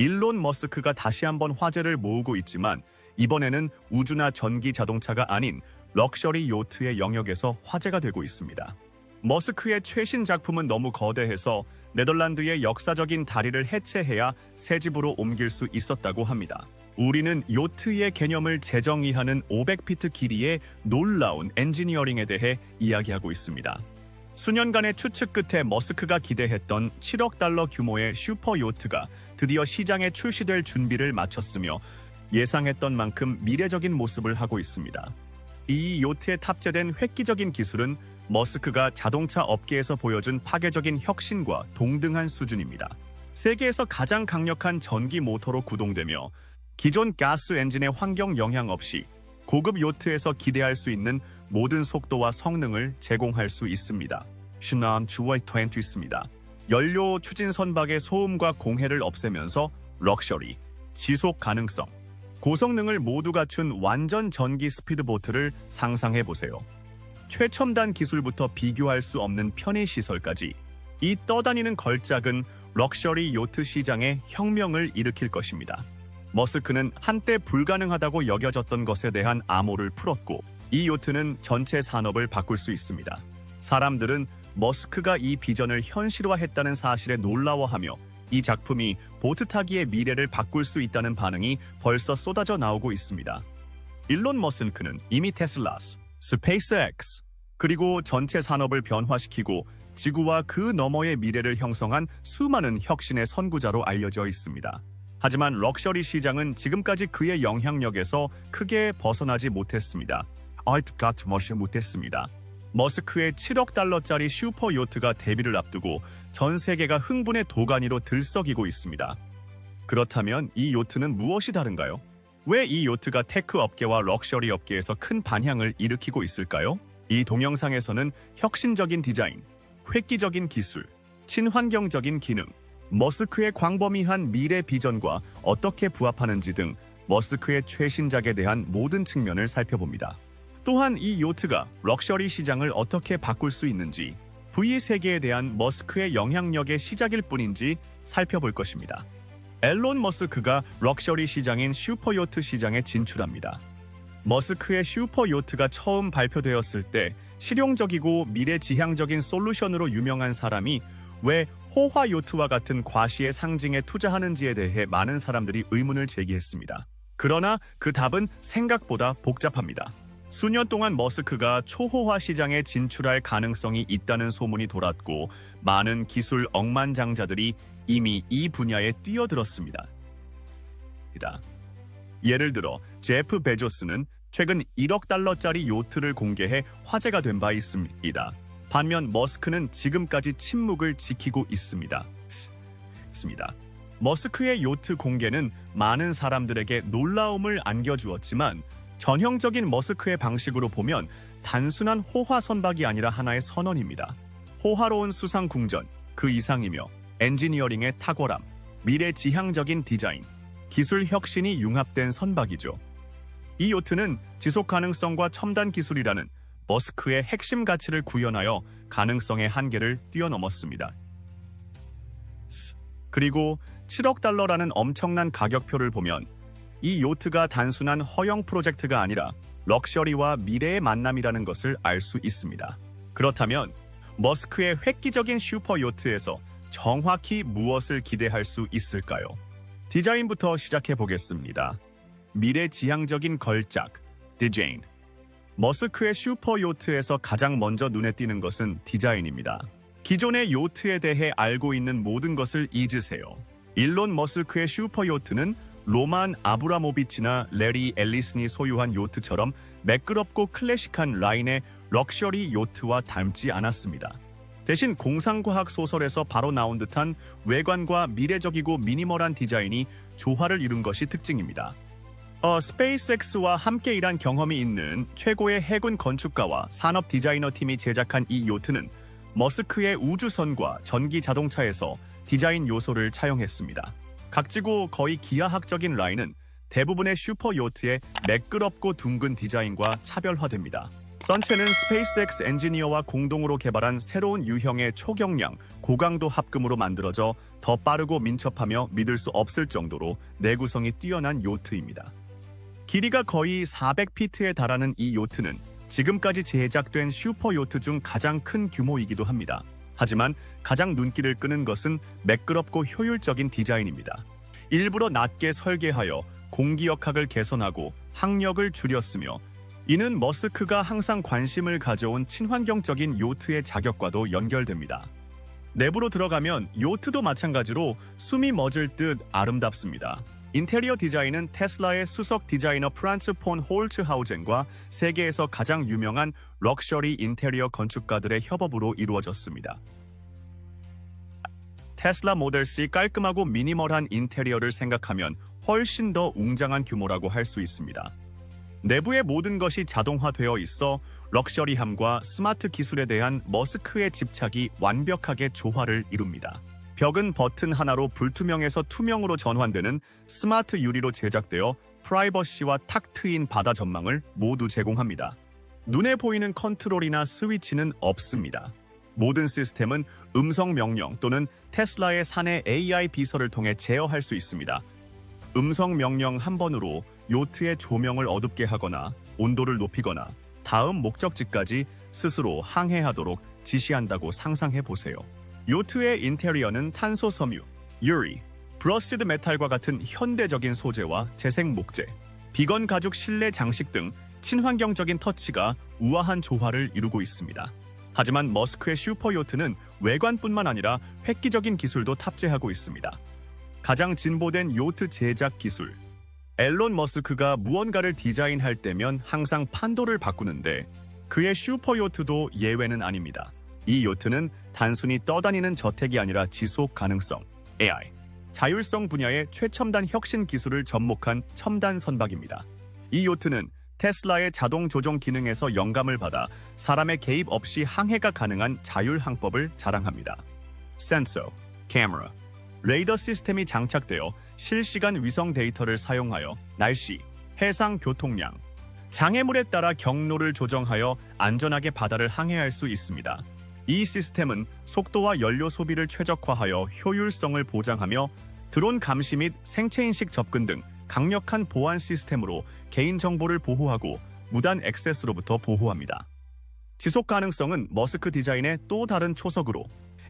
일론 머스크가 다시 한번 화제를 모으고 있지만 이번에는 우주나 전기 자동차가 아닌 럭셔리 요트의 영역에서 화제가 되고 있습니다. 머스크의 최신 작품은 너무 거대해서 네덜란드의 역사적인 다리를 해체해야 새 집으로 옮길 수 있었다고 합니다. 우리는 요트의 개념을 재정의하는 500피트 길이의 놀라운 엔지니어링에 대해 이야기하고 있습니다. 수년간의 추측 끝에 머스크가 기대했던 7억 달러 규모의 슈퍼 요트가 드디어 시장에 출시될 준비를 마쳤으며 예상했던 만큼 미래적인 모습을 하고 있습니다. 이 요트에 탑재된 획기적인 기술은 머스크가 자동차 업계에서 보여준 파괴적인 혁신과 동등한 수준입니다. 세계에서 가장 강력한 전기 모터로 구동되며 기존 가스 엔진의 환경 영향 없이 고급 요트에서 기대할 수 있는 모든 속도와 성능을 제공할 수 있습니다. 신한 주어에 있습니다. 연료 추진 선박의 소음과 공해를 없애면서 럭셔리, 지속 가능성, 고성능을 모두 갖춘 완전 전기 스피드보트를 상상해 보세요. 최첨단 기술부터 비교할 수 없는 편의 시설까지 이 떠다니는 걸작은 럭셔리 요트 시장에 혁명을 일으킬 것입니다. 머스크는 한때 불가능하다고 여겨졌던 것에 대한 암호를 풀었고 이 요트는 전체 산업을 바꿀 수 있습니다. 사람들은 머스크가 이 비전을 현실화했다는 사실에 놀라워하며 이 작품이 보트 타기의 미래를 바꿀 수 있다는 반응이 벌써 쏟아져 나오고 있습니다. 일론 머스크는 이미 테슬라, 스페이스X, 그리고 전체 산업을 변화시키고 지구와 그 너머의 미래를 형성한 수많은 혁신의 선구자로 알려져 있습니다. 하지만 럭셔리 시장은 지금까지 그의 영향력에서 크게 벗어나지 못했습니다. 머스크의 7억 달러짜리 슈퍼 요트가 데뷔를 앞두고 전 세계가 흥분의 도가니로 들썩이고 있습니다. 그렇다면 이 요트는 무엇이 다른가요? 왜 이 요트가 테크 업계와 럭셔리 업계에서 큰 반향을 일으키고 있을까요? 이 동영상에서는 혁신적인 디자인, 획기적인 기술, 친환경적인 기능, 머스크의 광범위한 미래 비전과 어떻게 부합하는지 등 머스크의 최신작에 대한 모든 측면을 살펴봅니다. 또한 이 요트가 럭셔리 시장을 어떻게 바꿀 수 있는지, V 세계에 대한 머스크의 영향력의 시작일 뿐인지 살펴볼 것입니다. 앨런 머스크가 럭셔리 시장인 슈퍼요트 시장에 진출합니다. 머스크의 슈퍼요트가 처음 발표되었을 때 실용적이고 미래지향적인 솔루션으로 유명한 사람이 왜 호화 요트와 같은 과시의 상징에 투자하는지에 대해 많은 사람들이 의문을 제기했습니다. 그러나 그 답은 생각보다 복잡합니다. 수년 동안 머스크가 초호화 시장에 진출할 가능성이 있다는 소문이 돌았고 많은 기술 억만장자들이 이미 이 분야에 뛰어들었습니다. 예를 들어 제프 베조스는 최근 1억 달러짜리 요트를 공개해 화제가 된 바 있습니다. 반면 머스크는 지금까지 침묵을 지키고 있습니다. 머스크의 요트 공개는 많은 사람들에게 놀라움을 안겨주었지만 전형적인 머스크의 방식으로 보면 단순한 호화 선박이 아니라 하나의 선언입니다. 호화로운 수상 궁전, 그 이상이며 엔지니어링의 탁월함, 미래지향적인 디자인, 기술 혁신이 융합된 선박이죠. 이 요트는 지속 가능성과 첨단 기술이라는 머스크의 핵심 가치를 구현하여 가능성의 한계를 뛰어넘었습니다. 그리고 7억 달러라는 엄청난 가격표를 보면 이 요트가 단순한 허영 프로젝트가 아니라 럭셔리와 미래의 만남이라는 것을 알 수 있습니다. 그렇다면 머스크의 획기적인 슈퍼 요트에서 정확히 무엇을 기대할 수 있을까요? 디자인부터 시작해 보겠습니다. 미래지향적인 걸작, 디자인. 머스크의 슈퍼 요트에서 가장 먼저 눈에 띄는 것은 디자인입니다. 기존의 요트에 대해 알고 있는 모든 것을 잊으세요. 일론 머스크의 슈퍼 요트는 로만 아브라모비치나 레리 앨리슨이 소유한 요트처럼 매끄럽고 클래식한 라인의 럭셔리 요트와 닮지 않았습니다. 대신 공상과학 소설에서 바로 나온 듯한 외관과 미래적이고 미니멀한 디자인이 조화를 이룬 것이 특징입니다. 스페이스X와 함께 일한 경험이 있는 최고의 해군 건축가와 산업 디자이너 팀이 제작한 이 요트는 머스크의 우주선과 전기 자동차에서 디자인 요소를 차용했습니다. 각지고 거의 기하학적인 라인은 대부분의 슈퍼 요트의 매끄럽고 둥근 디자인과 차별화됩니다. 선체는 스페이스X 엔지니어와 공동으로 개발한 새로운 유형의 초경량, 고강도 합금으로 만들어져 더 빠르고 민첩하며 믿을 수 없을 정도로 내구성이 뛰어난 요트입니다. 길이가 거의 400피트에 달하는 이 요트는 지금까지 제작된 슈퍼 요트 중 가장 큰 규모이기도 합니다. 하지만 가장 눈길을 끄는 것은 매끄럽고 효율적인 디자인입니다. 일부러 낮게 설계하여 공기역학을 개선하고 항력을 줄였으며, 이는 머스크가 항상 관심을 가져온 친환경적인 요트의 자격과도 연결됩니다. 내부로 들어가면 요트도 마찬가지로 숨이 멎을 듯 아름답습니다. 인테리어 디자인은 테슬라의 수석 디자이너 프란츠 폰 홀츠하우젠과 세계에서 가장 유명한 럭셔리 인테리어 건축가들의 협업으로 이루어졌습니다. 테슬라 모델 C 깔끔하고 미니멀한 인테리어를 생각하면 훨씬 더 웅장한 규모라고 할 수 있습니다. 내부의 모든 것이 자동화되어 있어 럭셔리함과 스마트 기술에 대한 머스크의 집착이 완벽하게 조화를 이룹니다. 벽은 버튼 하나로 불투명에서 투명으로 전환되는 스마트 유리로 제작되어 프라이버시와 탁 트인 바다 전망을 모두 제공합니다. 눈에 보이는 컨트롤이나 스위치는 없습니다. 모든 시스템은 음성 명령 또는 테슬라의 사내 AI 비서를 통해 제어할 수 있습니다. 음성 명령 한 번으로 요트의 조명을 어둡게 하거나 온도를 높이거나 다음 목적지까지 스스로 항해하도록 지시한다고 상상해 보세요. 요트의 인테리어는 탄소 섬유, 유리, 브러시드 메탈과 같은 현대적인 소재와 재생 목재, 비건 가죽 실내 장식 등 친환경적인 터치가 우아한 조화를 이루고 있습니다. 하지만 머스크의 슈퍼 요트는 외관뿐만 아니라 획기적인 기술도 탑재하고 있습니다. 가장 진보된 요트 제작 기술. 앨런 머스크가 무언가를 디자인할 때면 항상 판도를 바꾸는데 그의 슈퍼 요트도 예외는 아닙니다. 이 요트는 단순히 떠다니는 저택이 아니라 지속 가능성, AI, 자율성 분야의 최첨단 혁신 기술을 접목한 첨단 선박입니다. 이 요트는 테슬라의 자동 조종 기능에서 영감을 받아 사람의 개입 없이 항해가 가능한 자율 항법을 자랑합니다. 센서, 카메라, 레이더 시스템이 장착되어 실시간 위성 데이터를 사용하여 날씨, 해상 교통량, 장애물에 따라 경로를 조정하여 안전하게 바다를 항해할 수 있습니다. 이 시스템은 속도와 연료 소비를 최적화하여 효율성을 보장하며 드론 감시 및 생체인식 접근 등 강력한 보안 시스템으로 개인정보를 보호하고 무단 액세스로부터 보호합니다. 지속 가능성은 머스크 디자인의 또 다른 초석으로,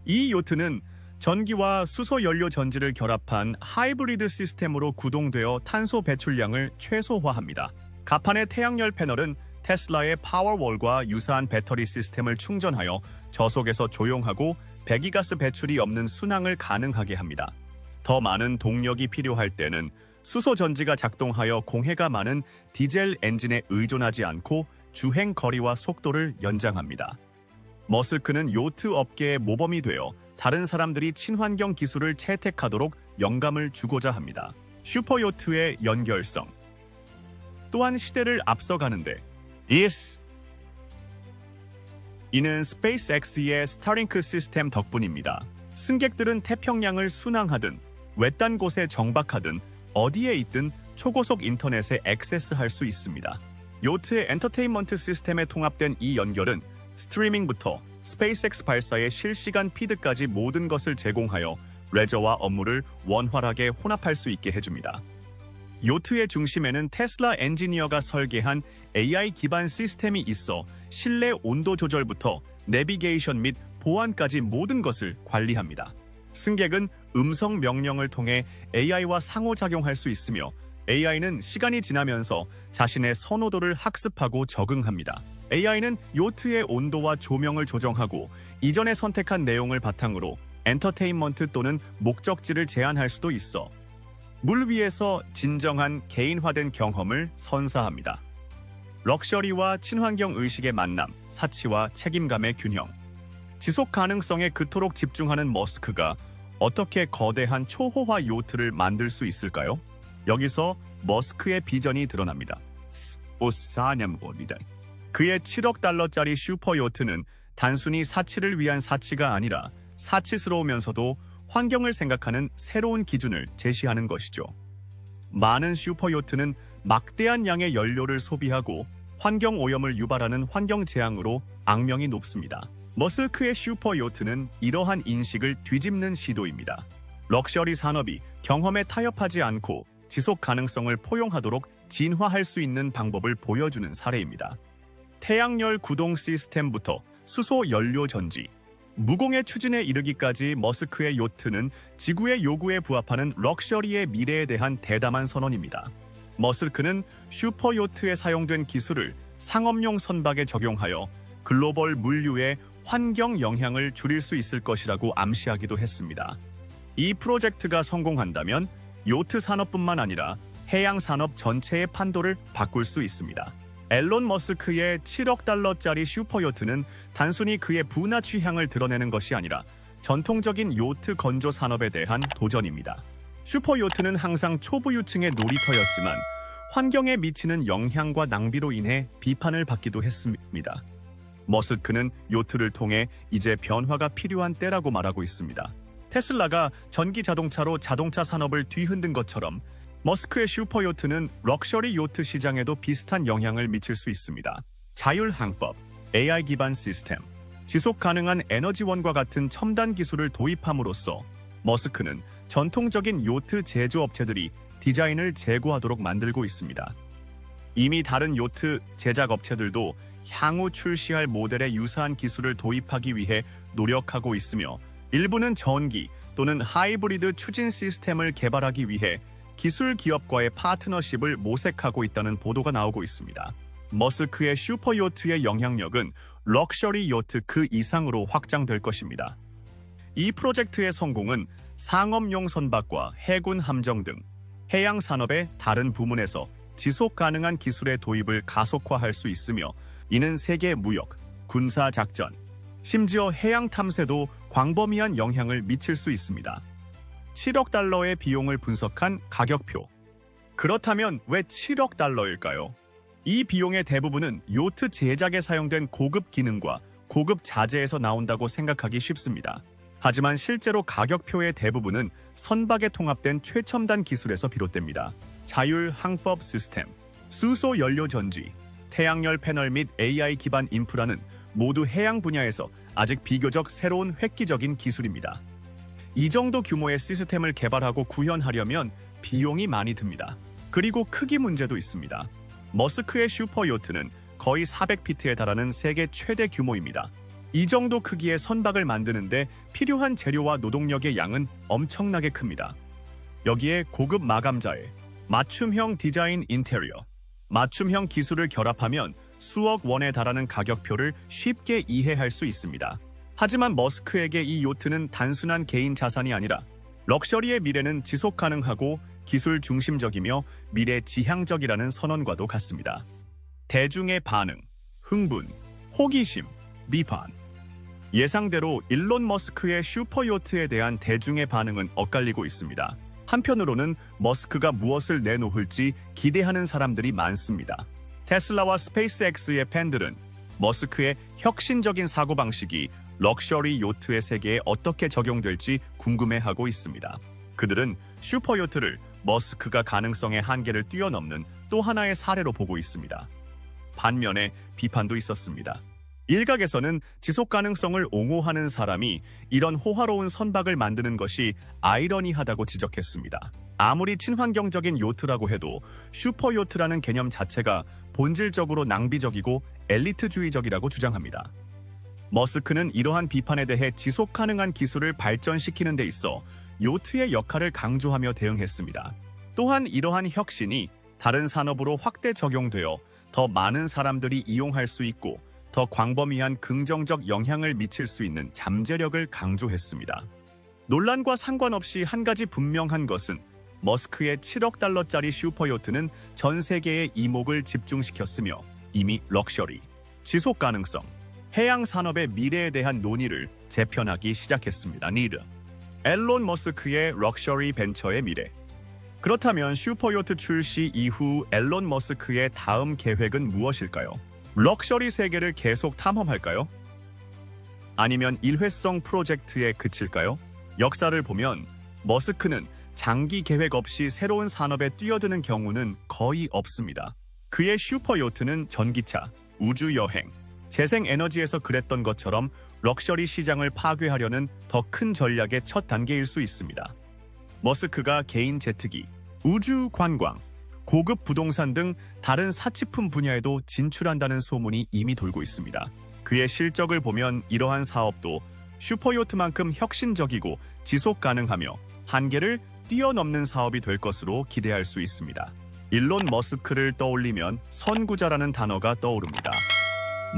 이 요트는 전기와 수소 연료 전지를 결합한 하이브리드 시스템으로 구동되어 탄소 배출량을 최소화합니다. 가판의 태양열 패널은 테슬라의 파워월과 유사한 배터리 시스템을 충전하여 저속에서 조용하고 배기가스 배출이 없는 순항을 가능하게 합니다. 더 많은 동력이 필요할 때는 수소 전지가 작동하여 공해가 많은 디젤 엔진에 의존하지 않고 주행 거리와 속도를 연장합니다. 머스크는 요트 업계의 모범이 되어 다른 사람들이 친환경 기술을 채택하도록 영감을 주고자 합니다. 슈퍼요트의 연결성 또한 시대를 앞서가는데 이는 스페이스X의 스타링크 시스템 덕분입니다. 승객들은 태평양을 순항하든 외딴 곳에 정박하든 어디에 있든 초고속 인터넷에 액세스할 수 있습니다. 요트의 엔터테인먼트 시스템에 통합된 이 연결은 스트리밍부터 스페이스X 발사의 실시간 피드까지 모든 것을 제공하여 레저와 업무를 원활하게 혼합할 수 있게 해줍니다. 요트의 중심에는 테슬라 엔지니어가 설계한 AI 기반 시스템이 있어 실내 온도 조절부터 내비게이션 및 보안까지 모든 것을 관리합니다. 승객은 음성 명령을 통해 AI와 상호작용할 수 있으며 AI는 시간이 지나면서 자신의 선호도를 학습하고 적응합니다. AI는 요트의 온도와 조명을 조정하고 이전에 선택한 내용을 바탕으로 엔터테인먼트 또는 목적지를 제한할 수도 있어 물 위에서 진정한 개인화된 경험을 선사합니다. 럭셔리와 친환경 의식의 만남, 사치와 책임감의 균형. 지속 가능성에 그토록 집중하는 머스크가 어떻게 거대한 초호화 요트를 만들 수 있을까요? 여기서 머스크의 비전이 드러납니다. 그의 7억 달러짜리 슈퍼 요트는 단순히 사치를 위한 사치가 아니라 사치스러우면서도 환경을 생각하는 새로운 기준을 제시하는 것이죠. 많은 슈퍼 요트는 막대한 양의 연료를 소비하고 환경 오염을 유발하는 환경 재앙으로 악명이 높습니다. 머스크의 슈퍼 요트는 이러한 인식을 뒤집는 시도입니다. 럭셔리 산업이 경험에 타협하지 않고 지속 가능성을 포용하도록 진화할 수 있는 방법을 보여주는 사례입니다. 태양열 구동 시스템부터 수소 연료 전지, 무공해 추진에 이르기까지 머스크의 요트는 지구의 요구에 부합하는 럭셔리의 미래에 대한 대담한 선언입니다. 머스크는 슈퍼 요트에 사용된 기술을 상업용 선박에 적용하여 글로벌 물류의 환경 영향을 줄일 수 있을 것이라고 암시하기도 했습니다. 이 프로젝트가 성공한다면 요트 산업뿐만 아니라 해양 산업 전체의 판도를 바꿀 수 있습니다. 앨런 머스크의 7억 달러짜리 슈퍼요트는 단순히 그의 분화 취향을 드러내는 것이 아니라 전통적인 요트 건조 산업에 대한 도전입니다. 슈퍼요트는 항상 초부 유층의 놀이터였지만 환경에 미치는 영향과 낭비로 인해 비판을 받기도 했습니다. 머스크는 요트를 통해 이제 변화가 필요한 때라고 말하고 있습니다. 테슬라가 전기 자동차로 자동차 산업을 뒤흔든 것처럼 머스크의 슈퍼요트는 럭셔리 요트 시장에도 비슷한 영향을 미칠 수 있습니다. 자율항법, AI 기반 시스템, 지속 가능한 에너지원과 같은 첨단 기술을 도입함으로써 머스크는 전통적인 요트 제조업체들이 디자인을 재고하도록 만들고 있습니다. 이미 다른 요트 제작 업체들도 향후 출시할 모델에 유사한 기술을 도입하기 위해 노력하고 있으며 일부는 전기 또는 하이브리드 추진 시스템을 개발하기 위해 기술 기업과의 파트너십을 모색하고 있다는 보도가 나오고 있습니다. 머스크의 슈퍼요트의 영향력은 럭셔리 요트 그 이상으로 확장될 것입니다. 이 프로젝트의 성공은 상업용 선박과 해군 함정 등 해양 산업의 다른 부문에서 지속 가능한 기술의 도입을 가속화할 수 있으며 이는 세계 무역, 군사 작전, 심지어 해양 탐사에도 광범위한 영향을 미칠 수 있습니다. 7억 달러의 비용을 분석한 가격표. 그렇다면 왜 7억 달러일까요? 이 비용의 대부분은 요트 제작에 사용된 고급 기능과 고급 자재에서 나온다고 생각하기 쉽습니다. 하지만 실제로 가격표의 대부분은 선박에 통합된 최첨단 기술에서 비롯됩니다. 자율항법 시스템, 수소 연료 전지, 태양열 패널 및 AI 기반 인프라는 모두 해양 분야에서 아직 비교적 새로운 획기적인 기술입니다. 이 정도 규모의 시스템을 개발하고 구현하려면 비용이 많이 듭니다. 그리고 크기 문제도 있습니다. 머스크의 슈퍼요트는 거의 400피트에 달하는 세계 최대 규모입니다. 이 정도 크기의 선박을 만드는데 필요한 재료와 노동력의 양은 엄청나게 큽니다. 여기에 고급 마감자에 맞춤형 디자인 인테리어, 맞춤형 기술을 결합하면 수억 원에 달하는 가격표를 쉽게 이해할 수 있습니다. 하지만 머스크에게 이 요트는 단순한 개인 자산이 아니라 럭셔리의 미래는 지속 가능하고 기술 중심적이며 미래 지향적이라는 선언과도 같습니다. 대중의 반응, 흥분, 호기심, 비판. 예상대로 일론 머스크의 슈퍼요트에 대한 대중의 반응은 엇갈리고 있습니다. 한편으로는 머스크가 무엇을 내놓을지 기대하는 사람들이 많습니다. 테슬라와 스페이스X의 팬들은 머스크의 혁신적인 사고방식이 럭셔리 요트의 세계에 어떻게 적용될지 궁금해하고 있습니다. 그들은 슈퍼요트를 머스크가 가능성의 한계를 뛰어넘는 또 하나의 사례로 보고 있습니다. 반면에 비판도 있었습니다. 일각에서는 지속 가능성을 옹호하는 사람이 이런 호화로운 선박을 만드는 것이 아이러니하다고 지적했습니다. 아무리 친환경적인 요트라고 해도 슈퍼요트라는 개념 자체가 본질적으로 낭비적이고 엘리트주의적이라고 주장합니다. 머스크는 이러한 비판에 대해 지속 가능한 기술을 발전시키는 데 있어 요트의 역할을 강조하며 대응했습니다. 또한 이러한 혁신이 다른 산업으로 확대 적용되어 더 많은 사람들이 이용할 수 있고 더 광범위한 긍정적 영향을 미칠 수 있는 잠재력을 강조했습니다. 논란과 상관없이 한 가지 분명한 것은 머스크의 7억 달러짜리 슈퍼요트는 전 세계의 이목을 집중시켰으며 이미 럭셔리, 지속 가능성, 해양 산업의 미래에 대한 논의를 재편하기 시작했습니다. 니르. 앨런 머스크의 럭셔리 벤처의 미래. 그렇다면 슈퍼요트 출시 이후 앨런 머스크의 다음 계획은 무엇일까요? 럭셔리 세계를 계속 탐험할까요? 아니면 일회성 프로젝트에 그칠까요? 역사를 보면 머스크는 장기 계획 없이 새로운 산업에 뛰어드는 경우는 거의 없습니다. 그의 슈퍼요트는 전기차, 우주여행, 재생에너지에서 그랬던 것처럼 럭셔리 시장을 파괴하려는 더 큰 전략의 첫 단계일 수 있습니다. 머스크가 개인 제트기, 우주 관광, 고급 부동산 등 다른 사치품 분야에도 진출한다는 소문이 이미 돌고 있습니다. 그의 실적을 보면 이러한 사업도 슈퍼요트만큼 혁신적이고 지속 가능하며 한계를 뛰어넘는 사업이 될 것으로 기대할 수 있습니다. 일론 머스크를 떠올리면 선구자라는 단어가 떠오릅니다.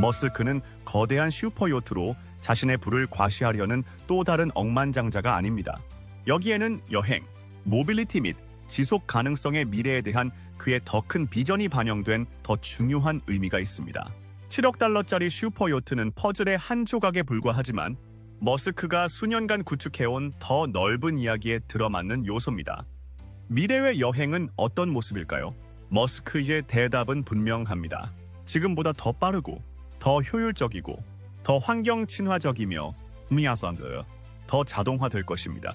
머스크는 거대한 슈퍼요트로 자신의 부를 과시하려는 또 다른 억만장자가 아닙니다. 여기에는 여행, 모빌리티 및 지속 가능성의 미래에 대한 그의 더 큰 비전이 반영된 더 중요한 의미가 있습니다. 7억 달러짜리 슈퍼요트는 퍼즐의 한 조각에 불과하지만 머스크가 수년간 구축해온 더 넓은 이야기에 들어맞는 요소입니다. 미래의 여행은 어떤 모습일까요? 머스크의 대답은 분명합니다. 지금보다 더 빠르고 더 효율적이고 더 환경 친화적이며 더 자동화될 것입니다.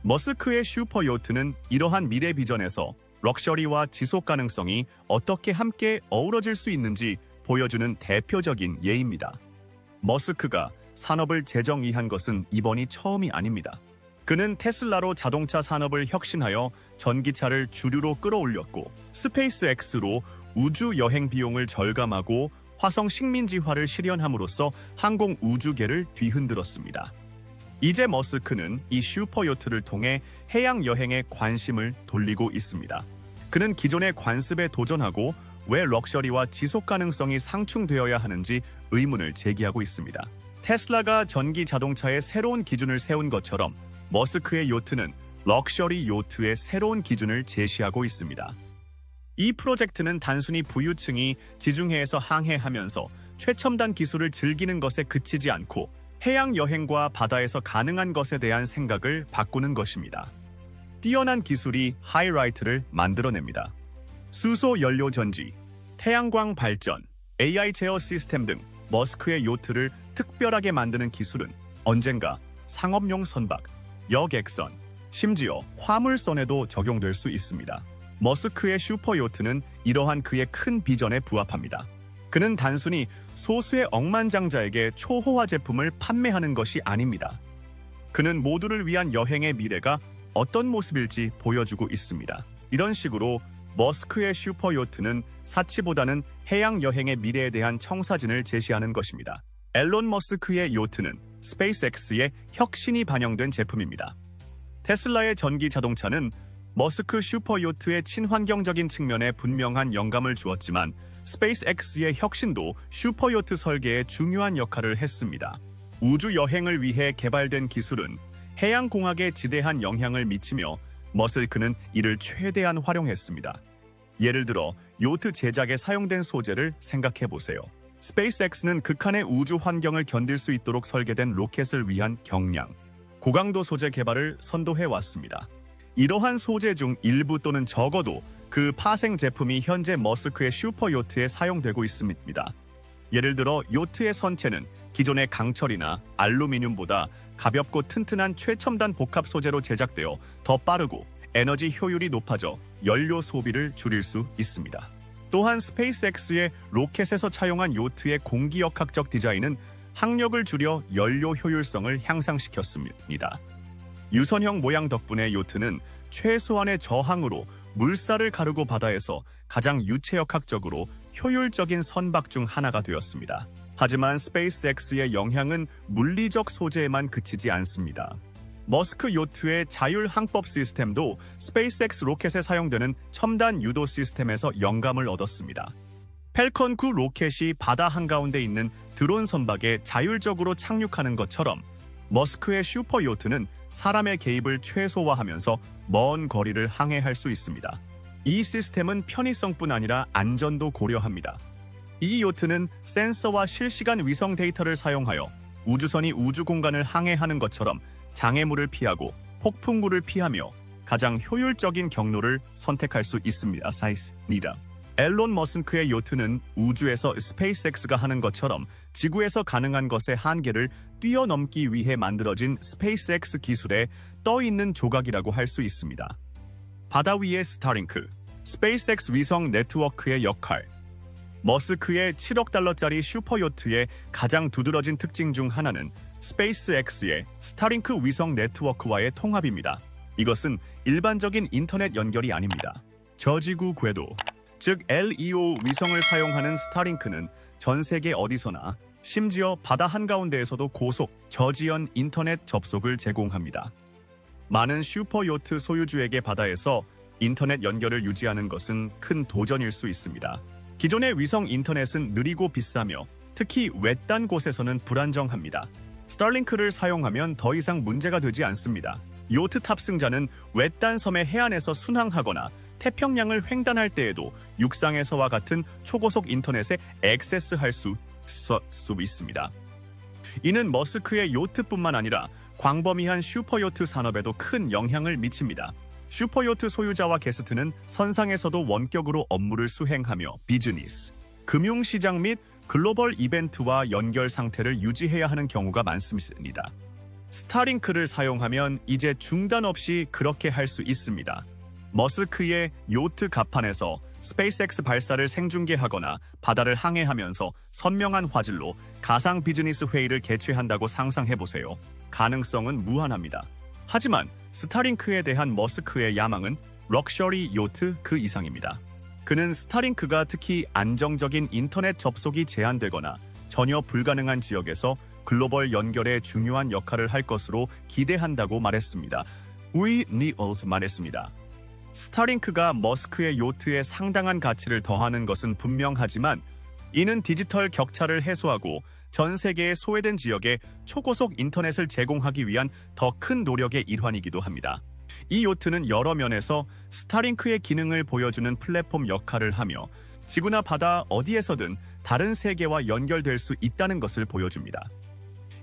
머스크의 슈퍼요트는 이러한 미래 비전에서 럭셔리와 지속 가능성이 어떻게 함께 어우러질 수 있는지 보여주는 대표적인 예입니다. 머스크가 산업을 재정의한 것은 이번이 처음이 아닙니다. 그는 테슬라로 자동차 산업을 혁신하여 전기차를 주류로 끌어올렸고 스페이스X로 우주 여행 비용을 절감하고 화성 식민지화를 실현함으로써 항공 우주계를 뒤흔들었습니다. 이제 머스크는 이 슈퍼요트를 통해 해양 여행에 관심을 돌리고 있습니다. 그는 기존의 관습에 도전하고 왜 럭셔리와 지속 가능성이 상충되어야 하는지 의문을 제기하고 있습니다. 테슬라가 전기 자동차의 새로운 기준을 세운 것처럼 머스크의 요트는 럭셔리 요트의 새로운 기준을 제시하고 있습니다. 이 프로젝트는 단순히 부유층이 지중해에서 항해하면서 최첨단 기술을 즐기는 것에 그치지 않고 해양 여행과 바다에서 가능한 것에 대한 생각을 바꾸는 것입니다. 뛰어난 기술이 하이라이트를 만들어냅니다. 수소 연료 전지, 태양광 발전, AI 제어 시스템 등 머스크의 요트를 특별하게 만드는 기술은 언젠가 상업용 선박, 여객선, 심지어 화물선에도 적용될 수 있습니다. 머스크의 슈퍼요트는 이러한 그의 큰 비전에 부합합니다. 그는 단순히 소수의 억만장자에게 초호화 제품을 판매하는 것이 아닙니다. 그는 모두를 위한 여행의 미래가 어떤 모습일지 보여주고 있습니다. 이런 식으로 머스크의 슈퍼요트는 사치보다는 해양 여행의 미래에 대한 청사진을 제시하는 것입니다. 앨런 머스크의 요트는 스페이스X의 혁신이 반영된 제품입니다. 테슬라의 전기 자동차는 머스크 슈퍼요트의 친환경적인 측면에 분명한 영감을 주었지만 스페이스X의 혁신도 슈퍼요트 설계에 중요한 역할을 했습니다. 우주 여행을 위해 개발된 기술은 해양공학에 지대한 영향을 미치며 머스크는 이를 최대한 활용했습니다. 예를 들어 요트 제작에 사용된 소재를 생각해 보세요. 스페이스X는 극한의 우주 환경을 견딜 수 있도록 설계된 로켓을 위한 경량, 고강도 소재 개발을 선도해 왔습니다. 이러한 소재 중 일부 또는 적어도 그 파생 제품이 현재 머스크의 슈퍼요트에 사용되고 있습니다. 예를 들어 요트의 선체는 기존의 강철이나 알루미늄보다 가볍고 튼튼한 최첨단 복합 소재로 제작되어 더 빠르고 에너지 효율이 높아져 연료 소비를 줄일 수 있습니다. 또한 스페이스X의 로켓에서 차용한 요트의 공기역학적 디자인은 항력을 줄여 연료 효율성을 향상시켰습니다. 유선형 모양 덕분에 요트는 최소한의 저항으로 물살을 가르고 바다에서 가장 유체역학적으로 효율적인 선박 중 하나가 되었습니다. 하지만 스페이스X의 영향은 물리적 소재에만 그치지 않습니다. 머스크 요트의 자율 항법 시스템도 스페이스X 로켓에 사용되는 첨단 유도 시스템에서 영감을 얻었습니다. 펠컨 9 로켓이 바다 한가운데 있는 드론 선박에 자율적으로 착륙하는 것처럼 머스크의 슈퍼 요트는 사람의 개입을 최소화하면서 먼 거리를 항해할 수 있습니다. 이 시스템은 편의성뿐 아니라 안전도 고려합니다. 이 요트는 센서와 실시간 위성 데이터를 사용하여 우주선이 우주 공간을 항해하는 것처럼 장애물을 피하고 폭풍구를 피하며 가장 효율적인 경로를 선택할 수 있습니다. 앨런 머스크의 요트는 우주에서 스페이스X가 하는 것처럼 지구에서 가능한 것의 한계를 뛰어넘기 위해 만들어진 스페이스X 기술에 떠있는 조각이라고 할 수 있습니다. 바다 위의 스타링크, 스페이스X 위성 네트워크의 역할. 머스크의 7억 달러짜리 슈퍼요트의 가장 두드러진 특징 중 하나는 스페이스X의 스타링크 위성 네트워크와의 통합입니다. 이것은 일반적인 인터넷 연결이 아닙니다. 저지구 궤도, 즉 LEO 위성을 사용하는 스타링크는 전 세계 어디서나 심지어 바다 한가운데에서도 고속, 저지연 인터넷 접속을 제공합니다. 많은 슈퍼요트 소유주에게 바다에서 인터넷 연결을 유지하는 것은 큰 도전일 수 있습니다. 기존의 위성 인터넷은 느리고 비싸며 특히 외딴 곳에서는 불안정합니다. 스타링크를 사용하면 더 이상 문제가 되지 않습니다. 요트 탑승자는 외딴 섬의 해안에서 순항하거나 태평양을 횡단할 때에도 육상에서와 같은 초고속 인터넷에 액세스할 수 있습니다. 이는 머스크의 요트뿐만 아니라 광범위한 슈퍼요트 산업에도 큰 영향을 미칩니다. 슈퍼요트 소유자와 게스트는 선상에서도 원격으로 업무를 수행하며 비즈니스, 금융시장 및 글로벌 이벤트와 연결 상태를 유지해야 하는 경우가 많습니다. 스타링크를 사용하면 이제 중단 없이 그렇게 할 수 있습니다. 머스크의 요트 갑판에서 스페이스X 발사를 생중계하거나 바다를 항해하면서 선명한 화질로 가상 비즈니스 회의를 개최한다고 상상해보세요. 가능성은 무한합니다. 하지만 스타링크에 대한 머스크의 야망은 럭셔리 요트 그 이상입니다. 그는 스타링크가 특히 안정적인 인터넷 접속이 제한되거나 전혀 불가능한 지역에서 글로벌 연결에 중요한 역할을 할 것으로 기대한다고 말했습니다. 우이 니얼스 말했습니다. 스타링크가 머스크의 요트에 상당한 가치를 더하는 것은 분명하지만 이는 디지털 격차를 해소하고 전 세계의 소외된 지역에 초고속 인터넷을 제공하기 위한 더 큰 노력의 일환이기도 합니다. 이 요트는 여러 면에서 스타링크의 기능을 보여주는 플랫폼 역할을 하며 지구나 바다 어디에서든 다른 세계와 연결될 수 있다는 것을 보여줍니다.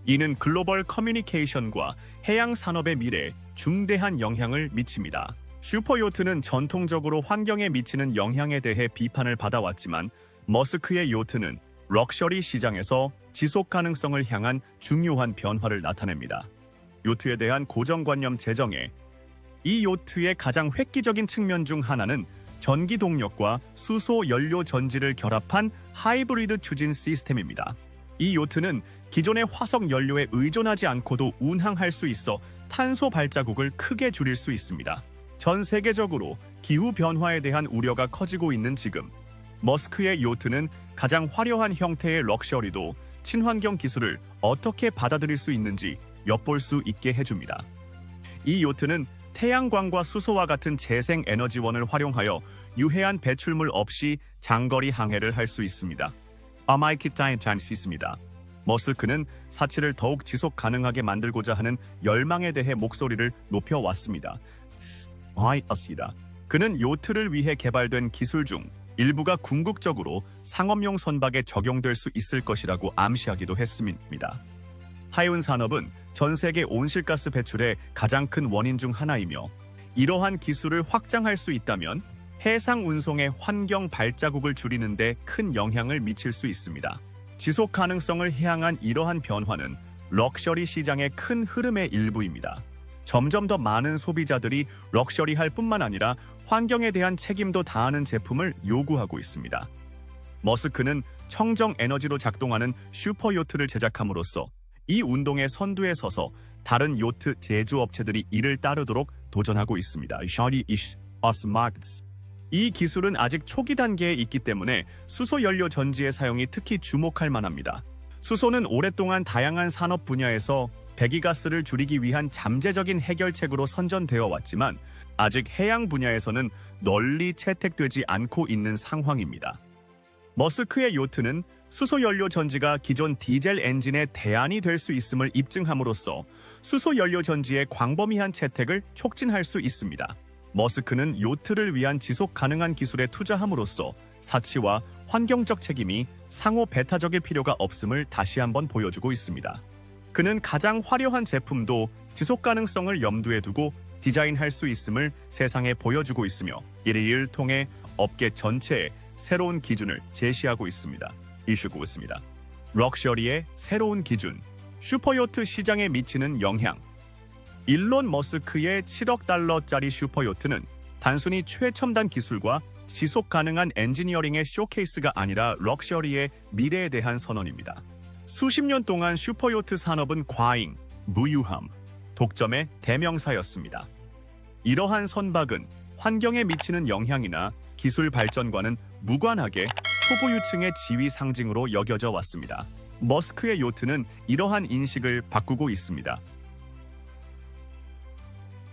이는 글로벌 커뮤니케이션과 해양 산업의 미래에 중대한 영향을 미칩니다. 슈퍼요트는 전통적으로 환경에 미치는 영향에 대해 비판을 받아왔지만 머스크의 요트는 럭셔리 시장에서 지속 가능성을 향한 중요한 변화를 나타냅니다. 요트에 대한 고정관념 제정에 이 요트의 가장 획기적인 측면 중 하나는 전기 동력과 수소 연료 전지를 결합한 하이브리드 추진 시스템입니다. 이 요트는 기존의 화석 연료에 의존하지 않고도 운항할 수 있어 탄소 발자국을 크게 줄일 수 있습니다. 전 세계적으로 기후 변화에 대한 우려가 커지고 있는 지금, 머스크의 요트는 가장 화려한 형태의 럭셔리도 친환경 기술을 어떻게 받아들일 수 있는지 엿볼 수 있게 해줍니다. 이 요트는 태양광과 수소와 같은 재생 에너지원을 활용하여 유해한 배출물 없이 장거리 항해를 할 수 있습니다. 있습니다. 머스크는 사치를 더욱 지속 가능하게 만들고자 하는 열망에 대해 목소리를 높여왔습니다. 그는 요트를 위해 개발된 기술 중 일부가 궁극적으로 상업용 선박에 적용될 수 있을 것이라고 암시하기도 했습니다. 하이운 산업은 전 세계 온실가스 배출의 가장 큰 원인 중 하나이며 이러한 기술을 확장할 수 있다면 해상 운송의 환경 발자국을 줄이는 데 큰 영향을 미칠 수 있습니다. 지속 가능성을 향한 이러한 변화는 럭셔리 시장의 큰 흐름의 일부입니다. 점점 더 많은 소비자들이 럭셔리할 뿐만 아니라 환경에 대한 책임도 다하는 제품을 요구하고 있습니다. 머스크는 청정 에너지로 작동하는 슈퍼요트를 제작함으로써 이 운동의 선두에 서서 다른 요트 제조업체들이 이를 따르도록 도전하고 있습니다. 이 기술은 아직 초기 단계에 있기 때문에 수소 연료 전지의 사용이 특히 주목할 만합니다. 수소는 오랫동안 다양한 산업 분야에서 배기가스를 줄이기 위한 잠재적인 해결책으로 선전되어 왔지만 아직 해양 분야에서는 널리 채택되지 않고 있는 상황입니다. 머스크의 요트는 수소연료 전지가 기존 디젤 엔진의 대안이 될 수 있음을 입증함으로써 수소연료 전지의 광범위한 채택을 촉진할 수 있습니다. 머스크는 요트를 위한 지속 가능한 기술에 투자함으로써 사치와 환경적 책임이 상호 배타적일 필요가 없음을 다시 한번 보여주고 있습니다. 그는 가장 화려한 제품도 지속 가능성을 염두에 두고 디자인할 수 있음을 세상에 보여주고 있으며 이를 통해 업계 전체에 새로운 기준을 제시하고 있습니다. 럭셔리의 새로운 기준, 슈퍼요트 시장에 미치는 영향. 일론 머스크의 7억 달러짜리 슈퍼요트는 단순히 최첨단 기술과 지속 가능한 엔지니어링의 쇼케이스가 아니라 럭셔리의 미래에 대한 선언입니다. 수십 년 동안 슈퍼요트 산업은 과잉, 무유함, 독점의 대명사였습니다. 이러한 선박은 환경에 미치는 영향이나 기술 발전과는 무관하게 초보유층의 지위 상징으로 여겨져 왔습니다. 머스크의 요트는 이러한 인식을 바꾸고 있습니다.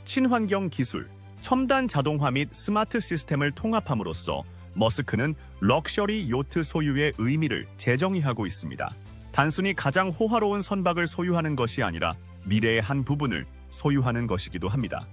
친환경 기술, 첨단 자동화 및 스마트 시스템을 통합함으로써 머스크는 럭셔리 요트 소유의 의미를 재정의하고 있습니다. 단순히 가장 호화로운 선박을 소유하는 것이 아니라 미래의 한 부분을 소유하는 것이기도 합니다.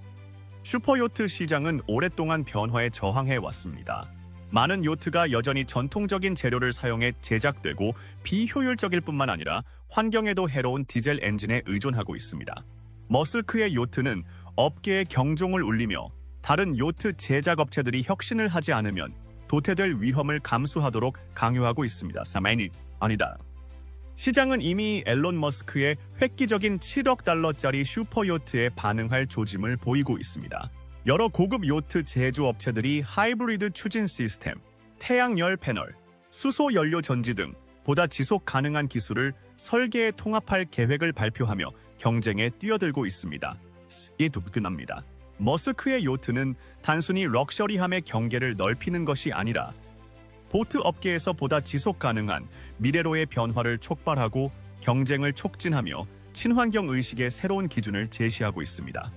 슈퍼요트 시장은 오랫동안 변화에 저항해 왔습니다. 많은 요트가 여전히 전통적인 재료를 사용해 제작되고 비효율적일 뿐만 아니라 환경에도 해로운 디젤 엔진에 의존하고 있습니다. 머스크의 요트는 업계의 경종을 울리며 다른 요트 제작 업체들이 혁신을 하지 않으면 도태될 위험을 감수하도록 강요하고 있습니다. 사마인이 아니다. 시장은 이미 앨런 머스크의 획기적인 7억 달러짜리 슈퍼요트에 반응할 조짐을 보이고 있습니다. 여러 고급 요트 제조업체들이 하이브리드 추진 시스템, 태양열 패널, 수소 연료 전지 등 보다 지속 가능한 기술을 설계에 통합할 계획을 발표하며 경쟁에 뛰어들고 있습니다. 끝납니다. 머스크의 요트는 단순히 럭셔리함의 경계를 넓히는 것이 아니라 보트 업계에서 보다 지속 가능한 미래로의 변화를 촉발하고 경쟁을 촉진하며 친환경 의식의 새로운 기준을 제시하고 있습니다.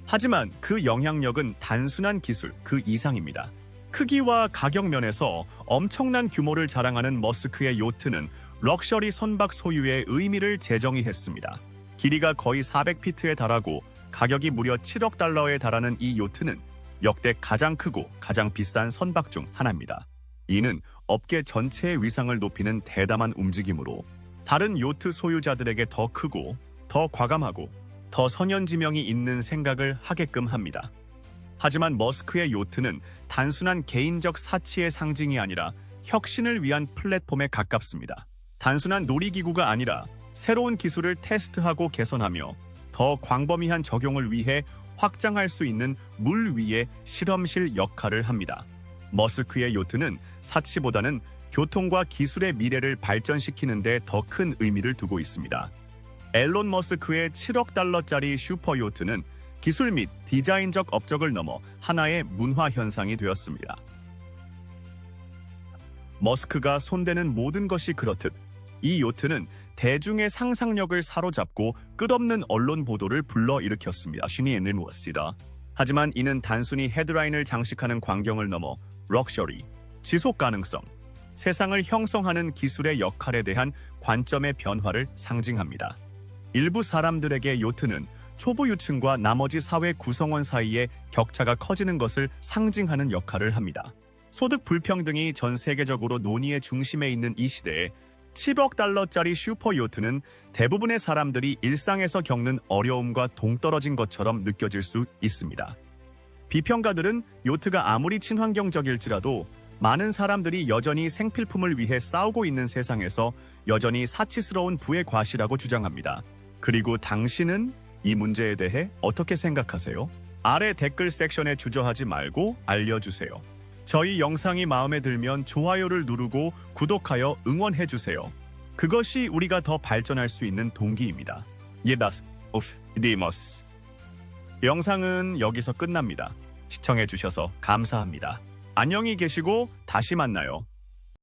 하지만 그 영향력은 단순한 기술 그 이상입니다. 크기와 가격 면에서 엄청난 규모를 자랑하는 머스크의 요트는 럭셔리 선박 소유의 의미를 재정의했습니다. 길이가 거의 400피트에 달하고 가격이 무려 7억 달러에 달하는 이 요트는 역대 가장 크고 가장 비싼 선박 중 하나입니다. 이는 업계 전체의 위상을 높이는 대담한 움직임으로 다른 요트 소유자들에게 더 크고 더 과감하고 더 선연지명이 있는 생각을 하게끔 합니다. 하지만 머스크의 요트는 단순한 개인적 사치의 상징이 아니라 혁신을 위한 플랫폼에 가깝습니다. 단순한 놀이기구가 아니라 새로운 기술을 테스트하고 개선하며 더 광범위한 적용을 위해 확장할 수 있는 물 위의 실험실 역할을 합니다. 머스크의 요트는 사치보다는 교통과 기술의 미래를 발전시키는 데 더 큰 의미를 두고 있습니다. 앨런 머스크의 7억 달러짜리 슈퍼요트는 기술 및 디자인적 업적을 넘어 하나의 문화 현상이 되었습니다. 머스크가 손대는 모든 것이 그렇듯 이 요트는 대중의 상상력을 사로잡고 끝없는 언론 보도를 불러일으켰습니다. 신이는 무엇이다. 하지만 이는 단순히 헤드라인을 장식하는 광경을 넘어 럭셔리, 지속 가능성, 세상을 형성하는 기술의 역할에 대한 관점의 변화를 상징합니다. 일부 사람들에게 요트는 초보 유층과 나머지 사회 구성원 사이의 격차가 커지는 것을 상징하는 역할을 합니다. 소득 불평등이 전 세계적으로 논의의 중심에 있는 이 시대에 10억 달러짜리 슈퍼요트는 대부분의 사람들이 일상에서 겪는 어려움과 동떨어진 것처럼 느껴질 수 있습니다. 비평가들은 요트가 아무리 친환경적일지라도 많은 사람들이 여전히 생필품을 위해 싸우고 있는 세상에서 여전히 사치스러운 부의 과시라고 주장합니다. 그리고 당신은 이 문제에 대해 어떻게 생각하세요? 아래 댓글 섹션에 주저하지 말고 알려주세요. 저희 영상이 마음에 들면 좋아요를 누르고 구독하여 응원해주세요. 그것이 우리가 더 발전할 수 있는 동기입니다. 예다스 오스 디머스. 영상은 여기서 끝납니다. 시청해주셔서 감사합니다. 안녕히 계시고 다시 만나요.